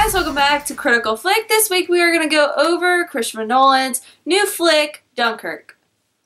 guys, welcome back to Critical Flick. This week we are going to go over Christopher Nolan's new flick, Dunkirk.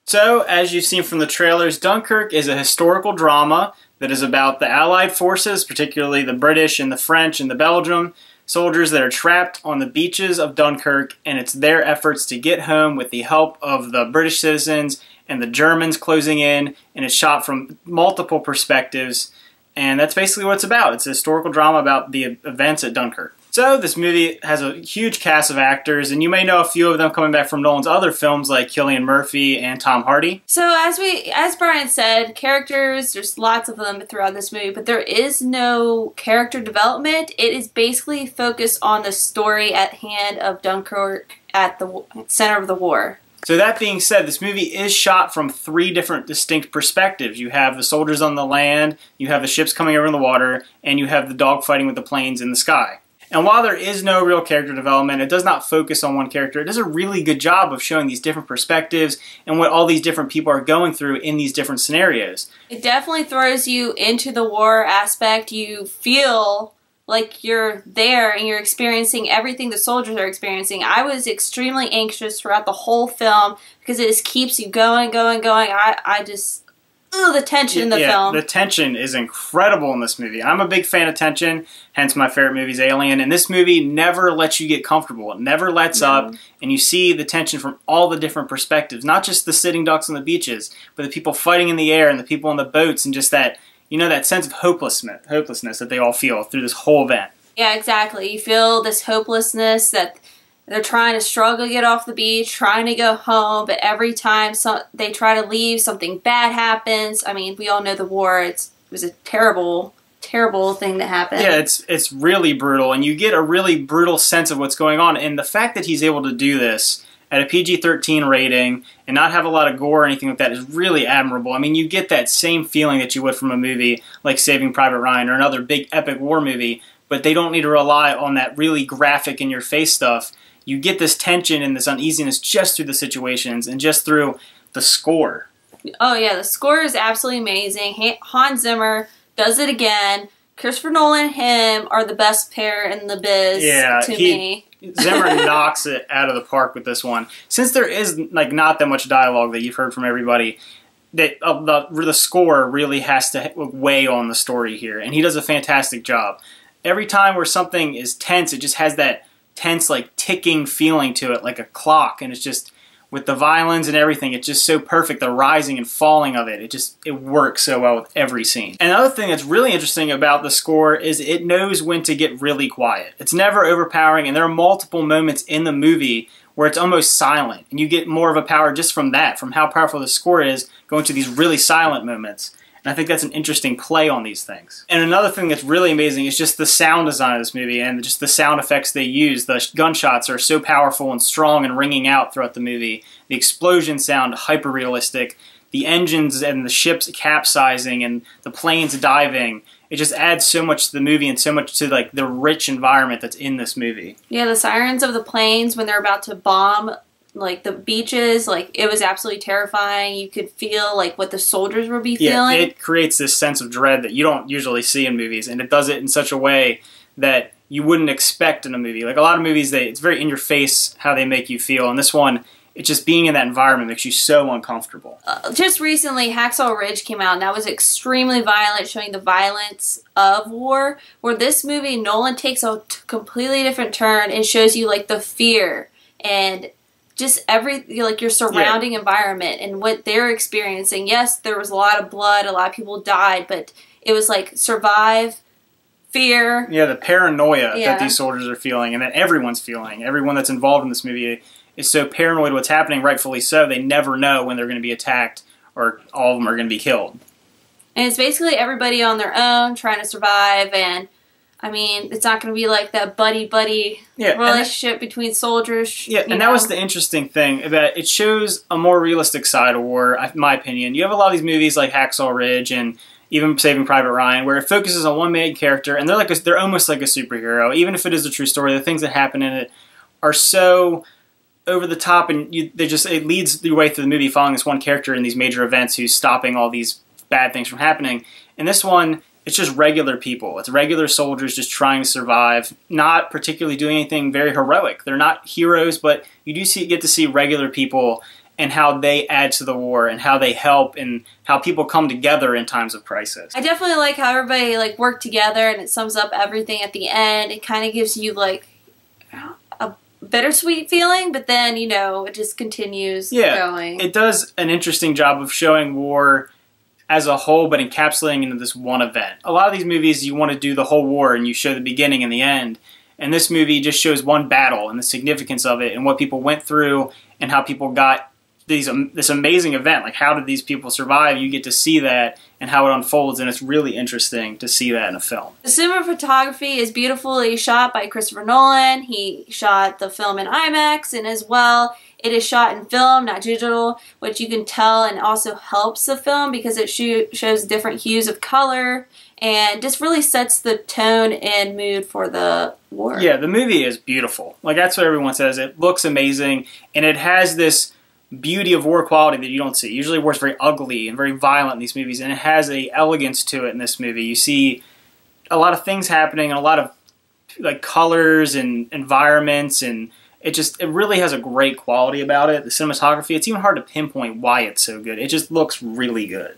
So, as you've seen from the trailers, Dunkirk is a historical drama that is about the Allied forces, particularly the British and the French and the Belgium soldiers that are trapped on the beaches of Dunkirk, and it's their efforts to get home with the help of the British citizens and the Germans closing in, and it's shot from multiple perspectives. And that's basically what it's about. It's a historical drama about the events at Dunkirk. So this movie has a huge cast of actors, and you may know a few of them coming back from Nolan's other films like Cillian Murphy and Tom Hardy. So as Brian said, characters, there's lots of them throughout this movie, but there is no character development. It is basically focused on the story at hand of Dunkirk at the center of the war. So that being said, this movie is shot from three different distinct perspectives. You have the soldiers on the land, you have the ships coming over in the water, and you have the dogfighting with the planes in the sky. And while there is no real character development, it does not focus on one character. It does a really good job of showing these different perspectives and what all these different people are going through in these different scenarios. It definitely throws you into the war aspect. You feel like you're there and you're experiencing everything the soldiers are experiencing. I was extremely anxious throughout the whole film because it just keeps you going. The tension in the film. The tension is incredible in this movie. I'm a big fan of tension, hence my favorite movie is Alien, and this movie never lets you get comfortable. It never lets up, and you see the tension from all the different perspectives, not just the sitting ducks on the beaches, but the people fighting in the air and the people on the boats, and just that, that sense of hopelessness that they all feel through this whole event. Yeah, exactly. You feel this hopelessness that they're trying to struggle to get off the beach, trying to go home, but every time they try to leave, something bad happens. I mean, we all know the war. It was a terrible, terrible thing that happened. Yeah, it's really brutal, and you get a really brutal sense of what's going on. And the fact that he's able to do this at a PG-13 rating and not have a lot of gore or anything like that is really admirable. I mean, you get that same feeling that you would from a movie like Saving Private Ryan or another big epic war movie, but they don't need to rely on that really graphic in-your-face stuff. You get this tension and this uneasiness just through the situations and just through the score. Oh yeah, the score is absolutely amazing. Hans Zimmer does it again. Christopher Nolan and him are the best pair in the biz to me. Zimmer knocks it out of the park with this one. Since there is not that much dialogue that you've heard from everybody, the score really has to weigh on the story here, and he does a fantastic job. Every time where something is tense, it just has that tense, ticking feeling to it, like a clock, and it's just, with the violins and everything, it's just so perfect, the rising and falling of it. It works so well with every scene. And another thing that's really interesting about the score is it knows when to get really quiet. It's never overpowering, and there are multiple moments in the movie where it's almost silent, and you get more of a power just from that, from how powerful the score is, going to these really silent moments. And I think that's an interesting play on these things. And another thing that's really amazing is just the sound design of this movie and just the sound effects they use. The gunshots are so powerful and strong and ringing out throughout the movie. The explosions sound hyper-realistic. The engines and the ships capsizing and the planes diving. It just adds so much to the movie and so much to the rich environment that's in this movie. Yeah, the sirens of the planes when they're about to bomb the beaches, it was absolutely terrifying. You could feel what the soldiers would be feeling. Yeah, it creates this sense of dread that you don't usually see in movies, and it does it in such a way that you wouldn't expect in a movie. A lot of movies, it's very in your face how they make you feel, and this one, it's just being in that environment makes you so uncomfortable. Just recently, Hacksaw Ridge came out, and that was extremely violent, showing the violence of war, where this movie, Nolan takes a completely different turn and shows you the fear and just your surrounding environment and what they're experiencing. Yes, there was a lot of blood, a lot of people died, but it was survive, fear. Yeah, the paranoia that these soldiers are feeling and that everyone's feeling. Everyone that's involved in this movie is so paranoid what's happening, rightfully so. They never know when they're going to be attacked or all of them are going to be killed. And it's basically everybody on their own trying to survive, and I mean, it's not going to be that buddy-buddy relationship between soldiers. Yeah, and that was the interesting thing, that it shows a more realistic side of war, in my opinion. You have a lot of these movies like Hacksaw Ridge and even Saving Private Ryan, where it focuses on one main character, and they're almost like a superhero. Even if it is a true story, the things that happen in it are so over the top, and it leads your way through the movie following this one character in these major events who's stopping all these bad things from happening. And this one, it's just regular people. It's regular soldiers just trying to survive, not particularly doing anything very heroic. They're not heroes, but you do get to see regular people and how they add to the war and how they help and how people come together in times of crisis. I definitely like how everybody like worked together, and it sums up everything at the end. It kind of gives you like a bittersweet feeling, but then, you know, it just continues going. It does an interesting job of showing war as a whole, but encapsulating into this one event. A lot of these movies, you want to do the whole war and you show the beginning and the end. And this movie just shows one battle and the significance of it and what people went through and how people got this amazing event. Like, how did these people survive? You get to see that and how it unfolds, and it's really interesting to see that in a film. The cinematography is beautifully shot by Christopher Nolan. He shot the film in IMAX, and as well, it is shot in film, not digital, which you can tell and also helps the film because it shows different hues of color and just really sets the tone and mood for the war. Yeah, the movie is beautiful. Like, that's what everyone says. It looks amazing, and it has this beauty of war quality that you don't see. Usually war is very ugly and very violent in these movies, and it has a elegance to it in this movie. You see a lot of things happening and a lot of like colors and environments, and it really has a great quality about it. The cinematography, it's even hard to pinpoint why it's so good. It just looks really good.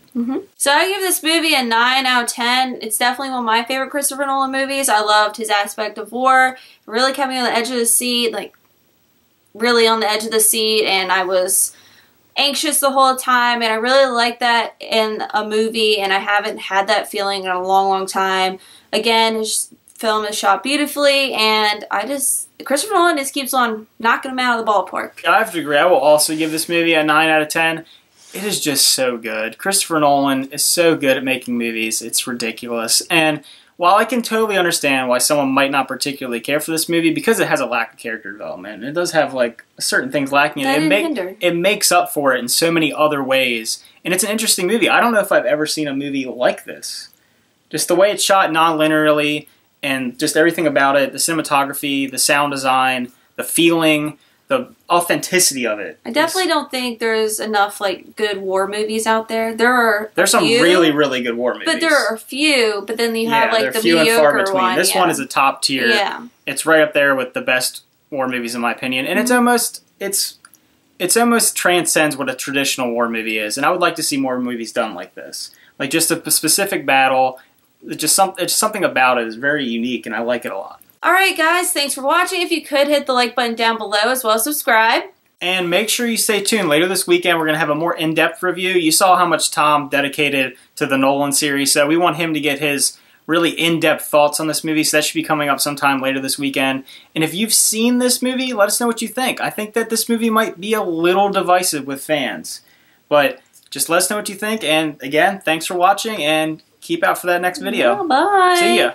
So I give this movie a 9 out of 10. It's definitely one of my favorite Christopher Nolan movies. I loved his aspect of war. It really kept me on the edge of the seat, like really on the edge of the seat, and I was anxious the whole time, and I really like that in a movie, and I haven't had that feeling in a long, long time. Again, his film is shot beautifully, and Christopher Nolan just keeps on knocking him out of the ballpark. I have to agree. I will also give this movie a 9 out of 10. It is just so good. Christopher Nolan is so good at making movies. It's ridiculous. And while I can totally understand why someone might not particularly care for this movie, because it has a lack of character development, it does have like certain things lacking in it. It makes up for it in so many other ways. And it's an interesting movie. I don't know if I've ever seen a movie like this. Just the way it's shot non-linearly, and just everything about it, the cinematography, the sound design, the feeling, the authenticity of it. I definitely don't think there's enough like good war movies out there. There's some really, really good war movies. But there are a few, but then you have like the few and far mediocre between. one. This one is a top tier. Yeah. It's right up there with the best war movies in my opinion. And it's almost transcends what a traditional war movie is. And I would like to see more movies done like this. Like just a specific battle. It's something about it is very unique, and I like it a lot. Alright guys, thanks for watching. If you could, hit the like button down below, as well as subscribe. And make sure you stay tuned. Later this weekend, we're going to have a more in-depth review. You saw how much Tom dedicated to the Nolan series, so we want him to get his really in-depth thoughts on this movie, so that should be coming up sometime later this weekend. And if you've seen this movie, let us know what you think. I think that this movie might be a little divisive with fans, but just let us know what you think. And again, thanks for watching, and keep out for that next video. Bye. See ya.